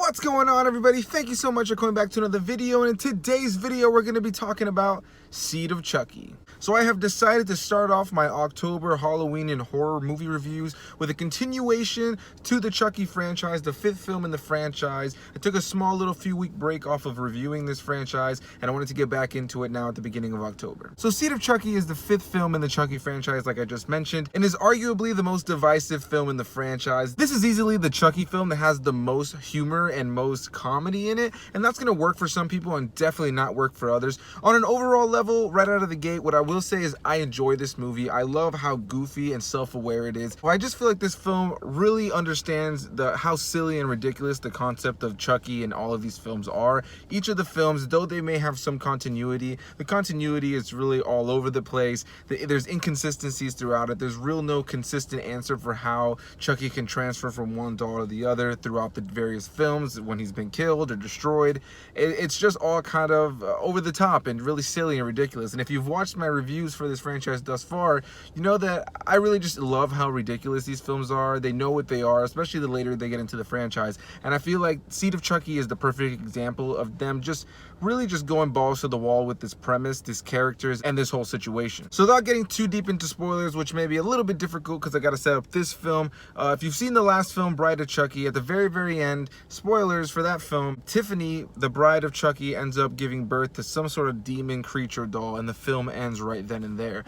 What's going on, everybody? Thank you so much for coming back to another video, and in today's video we're going to be talking about Seed of Chucky. So I have decided to start off my October Halloween and horror movie reviews with a continuation to the Chucky franchise, the 5th film in the franchise. I took a small little few week break off of reviewing this franchise, and I wanted to get back into it now at the beginning of October. So Seed of Chucky is the 5th film in the Chucky franchise, like I just mentioned, and is arguably the most divisive film in the franchise. This is easily the Chucky film that has the most humor and most comedy in it, and that's going to work for some people and definitely not work for others. On an overall level, right out of the gate, what I will say is I enjoy this movie. I love how goofy and self-aware it is. Well, I just feel like this film really understands how silly and ridiculous the concept of Chucky and all of these films are. Each of the films, though they may have some continuity, the continuity is really all over the place. There's inconsistencies throughout it. There's no consistent answer for how Chucky can transfer from one doll to the other throughout the various films when he's been killed or destroyed. It's just all kind of over the top and really silly and ridiculous. And if you've watched my reviews for this franchise thus far, you know that I really just love how ridiculous these films are. They know what they are, especially the later they get into the franchise. And I feel like Seed of Chucky is the perfect example of them really just going balls to the wall with this premise, these characters, and this whole situation. So without getting too deep into spoilers, which may be a little bit difficult because I got to set up this film, if you've seen the last film, Bride of Chucky, at the very end, spoilers for that film, Tiffany, the bride of Chucky, ends up giving birth to some sort of demon creature doll, and the film ends right then and there.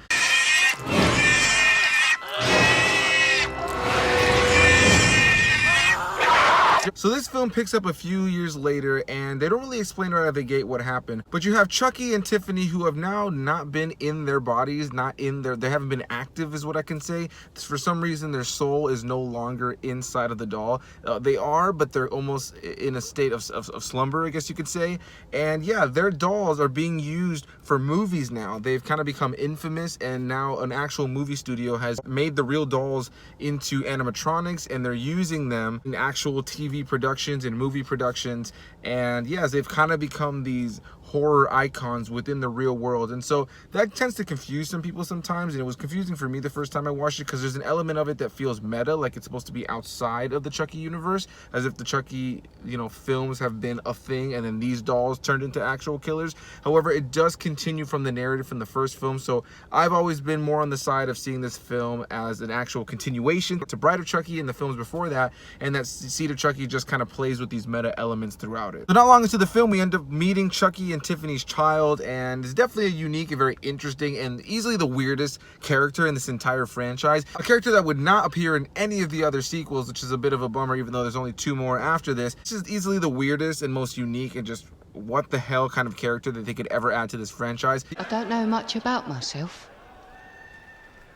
So this film picks up a few years later, and they don't really explain right out of the gate what happened. But you have Chucky and Tiffany, who have now not been in their bodies, they haven't been active is what I can say. For some reason, their soul is no longer inside of the doll. They are, but they're almost in a state of slumber, I guess you could say. And yeah, their dolls are being used for movies now. They've kind of become infamous, and now an actual movie studio has made the real dolls into animatronics, and they're using them in actual TV productions and movie productions. And yes, they've kind of become these horror icons within the real world, and so that tends to confuse some people sometimes, and it was confusing for me the first time I watched it because there's an element of it that feels meta, like it's supposed to be outside of the Chucky universe, as if the Chucky, films have been a thing and then these dolls turned into actual killers. However, it does continue from the narrative from the first film, so I've always been more on the side of seeing this film as an actual continuation to Bride of Chucky and the films before that, and that Seed of Chucky just kind of plays with these meta elements throughout it. So not long into the film, we end up meeting Chucky and Tiffany's child, and it's definitely a unique and very interesting and easily the weirdest character in this entire franchise. A character that would not appear in any of the other sequels, which is a bit of a bummer, even though there's only 2 more after this. This is easily the weirdest and most unique and just what the hell kind of character that they could ever add to this franchise. I don't know much about myself.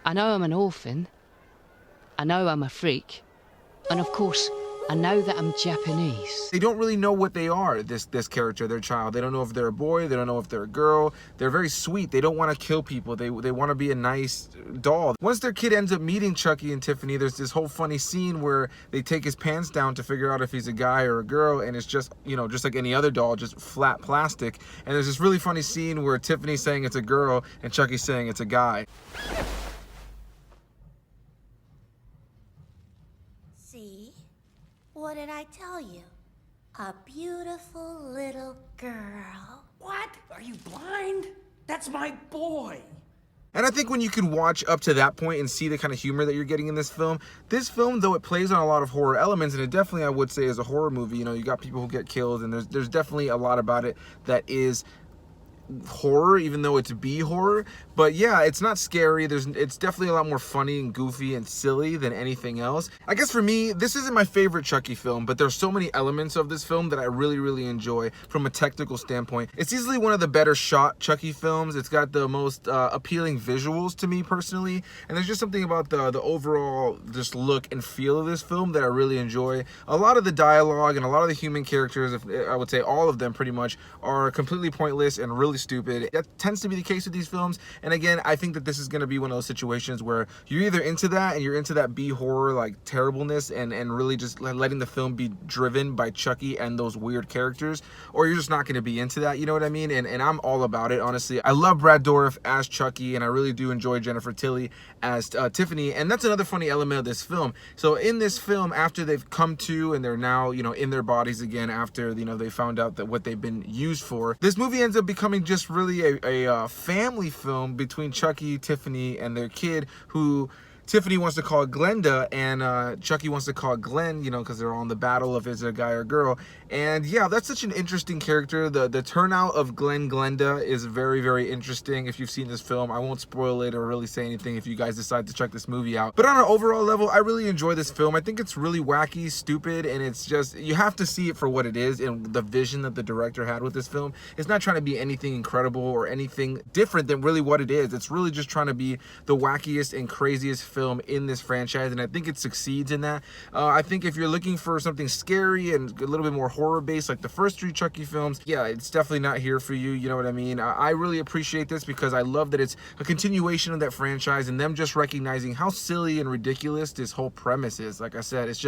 I know I'm an orphan. I know I'm a freak. And of course, I know that I'm Japanese. They don't really know what they are, this character, their child. They don't know if they're a boy, they don't know if they're a girl. They're very sweet. They don't want to kill people. They want to be a nice doll. Once their kid ends up meeting Chucky and Tiffany, there's this whole funny scene where they take his pants down to figure out if he's a guy or a girl, and it's just, just like any other doll, just flat plastic. And there's this really funny scene where Tiffany's saying it's a girl and Chucky's saying it's a guy. See? What did I tell you? A beautiful little girl. What? Are you blind? That's my boy. And I think when you can watch up to that point and see the kind of humor that you're getting in this film, though it plays on a lot of horror elements, and it definitely, I would say, is a horror movie. You got people who get killed, and there's definitely a lot about it that is horror, even though it's B horror. But yeah, it's not scary. It's definitely a lot more funny and goofy and silly than anything else. I guess for me, this isn't my favorite Chucky film, but there's so many elements of this film that I really enjoy from a technical standpoint. It's easily one of the better shot Chucky films. It's got the most appealing visuals to me personally, and there's just something about the overall just look and feel of this film that I really enjoy. A lot of the dialogue and a lot of the human characters, I would say all of them pretty much, are completely pointless and really totally stupid. That tends to be the case with these films. And again, I think that this is going to be one of those situations where you're either into that and you're into that B horror like terribleness and really just letting the film be driven by Chucky and those weird characters, or you're just not going to be into that, you know what I mean? And I'm all about it, honestly. I love Brad Dourif as Chucky, and I really do enjoy Jennifer Tilly as Tiffany. And that's another funny element of this film. So in this film, after they've come to and they're now, you know, in their bodies again after, you know, they found out that what they've been used for, this movie ends up becoming just really a family film between Chucky, Tiffany, and their kid, who Tiffany wants to call Glenda, and Chucky wants to call Glenn, you know, because they're on the battle of is it a guy or girl. And yeah, that's such an interesting character. The turnout of Glenda is very, very interesting. If you've seen this film, I won't spoil it or really say anything if you guys decide to check this movie out. But on an overall level, I really enjoy this film. I think it's really wacky, stupid, and it's just, you have to see it for what it is and the vision that the director had with this film. It's not trying to be anything incredible or anything different than really what it is. It's really just trying to be the wackiest and craziest film in this franchise, and I think it succeeds in that. I think if you're looking for something scary and a little bit more horror based like the first 3 Chucky films, yeah, it's definitely not here for you, you know what I mean? I really appreciate this because I love that it's a continuation of that franchise and them just recognizing how silly and ridiculous this whole premise is. Like I said, it's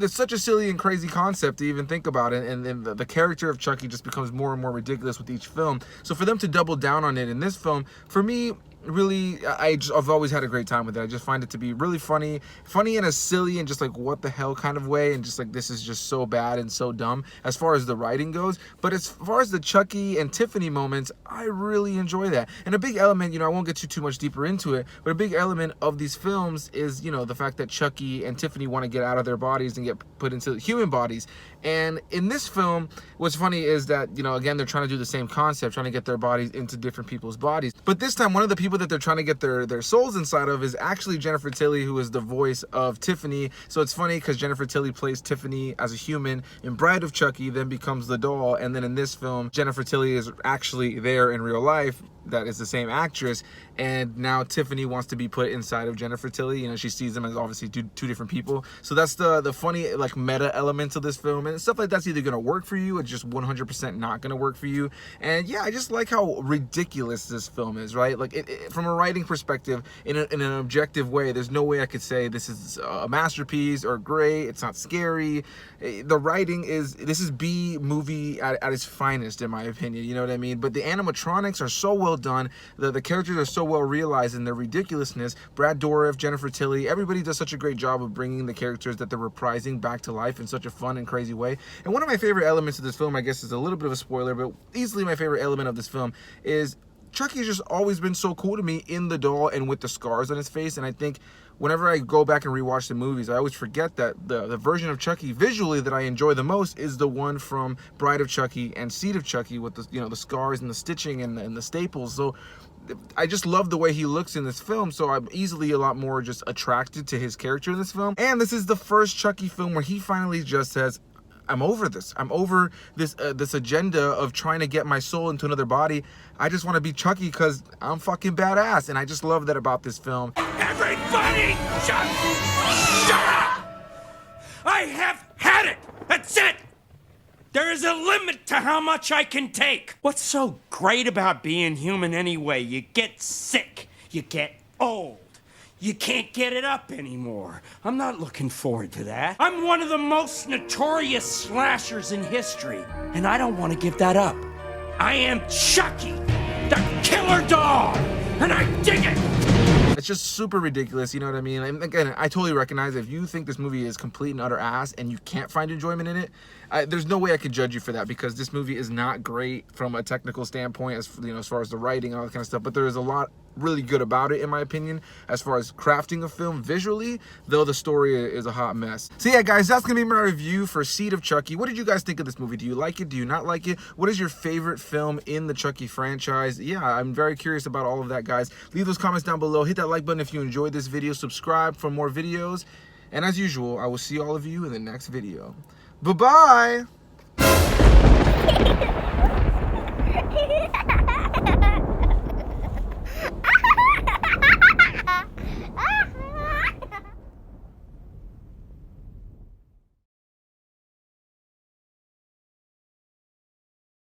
such a silly and crazy concept to even think about it, and then the character of Chucky just becomes more and more ridiculous with each film. So for them to double down on it in this film, for me, really, I've always had a great time with it. I just find it to be really funny in a silly and just like what the hell kind of way, and just like this is just so bad and so dumb as far as the writing goes. But as far as the Chucky and Tiffany moments, I really enjoy that. And a big element, you know, I won't get too much deeper into it, but a big element of these films is, you know, the fact that Chucky and Tiffany want to get out of their bodies and get put into human bodies. And in this film, what's funny is that, you know, again, they're trying to do the same concept, trying to get their bodies into different people's bodies. But this time, one of the people that they're trying to get their souls inside of is actually Jennifer Tilly, who is the voice of Tiffany. So it's funny because Jennifer Tilly plays Tiffany as a human in Bride of Chucky, then becomes the doll, and then in this film, Jennifer Tilly is actually there in real life. That is the same actress, and now Tiffany wants to be put inside of Jennifer Tilly. You know, she sees them as obviously two different people. So that's the funny like meta element of this film, and stuff like that's either gonna work for you, or just 100% not gonna work for you. And yeah, I just like how ridiculous this film is, right? Like from a writing perspective, in an objective way, there's no way I could say this is a masterpiece or great. It's not scary. The writing this is B movie at its finest, in my opinion. You know what I mean? But the animatronics are so well done. The characters are so well realized in their ridiculousness. Brad Dourif, Jennifer Tilly, everybody does such a great job of bringing the characters that they're reprising back to life in such a fun and crazy way. And one of my favorite elements of this film, I guess is a little bit of a spoiler, but easily my favorite element of this film is Chucky's just always been so cool to me in the doll and with the scars on his face. And I think whenever I go back and rewatch the movies, I always forget that the version of Chucky visually that I enjoy the most is the one from Bride of Chucky and Seed of Chucky, with the, you know, the scars and the stitching and the staples. So I just love the way he looks in this film, so I'm easily a lot more just attracted to his character in this film. And this is the first Chucky film where he finally just says, I'm over this. I'm over this this agenda of trying to get my soul into another body. I just want to be Chucky because I'm fucking badass. And I just love that about this film. Everybody, shut up! I have had it. That's it. There is a limit to how much I can take. What's so great about being human anyway? You get sick. You get old. You can't get it up anymore. I'm not looking forward to that. I'm one of the most notorious slashers in history, and I don't want to give that up. I am Chucky, the killer dog, and I dig it. It's just super ridiculous, you know what I mean? And again, I totally recognize if you think this movie is complete and utter ass and you can't find enjoyment in it, there's no way I could judge you for that, because this movie is not great from a technical standpoint, as you know, as far as the writing and all that kind of stuff. But there is a lot really good about it, in my opinion, as far as crafting a film visually, though the story is a hot mess. So yeah, guys, that's gonna be my review for Seed of Chucky. What did you guys think of this movie? Do you like it? Do you not like it? What is your favorite film in the Chucky franchise? Yeah, I'm very curious about all of that, guys. Leave those comments down below. Hit that like button if you enjoyed this video. Subscribe for more videos. And as usual, I will see all of you in the next video. Bye-bye!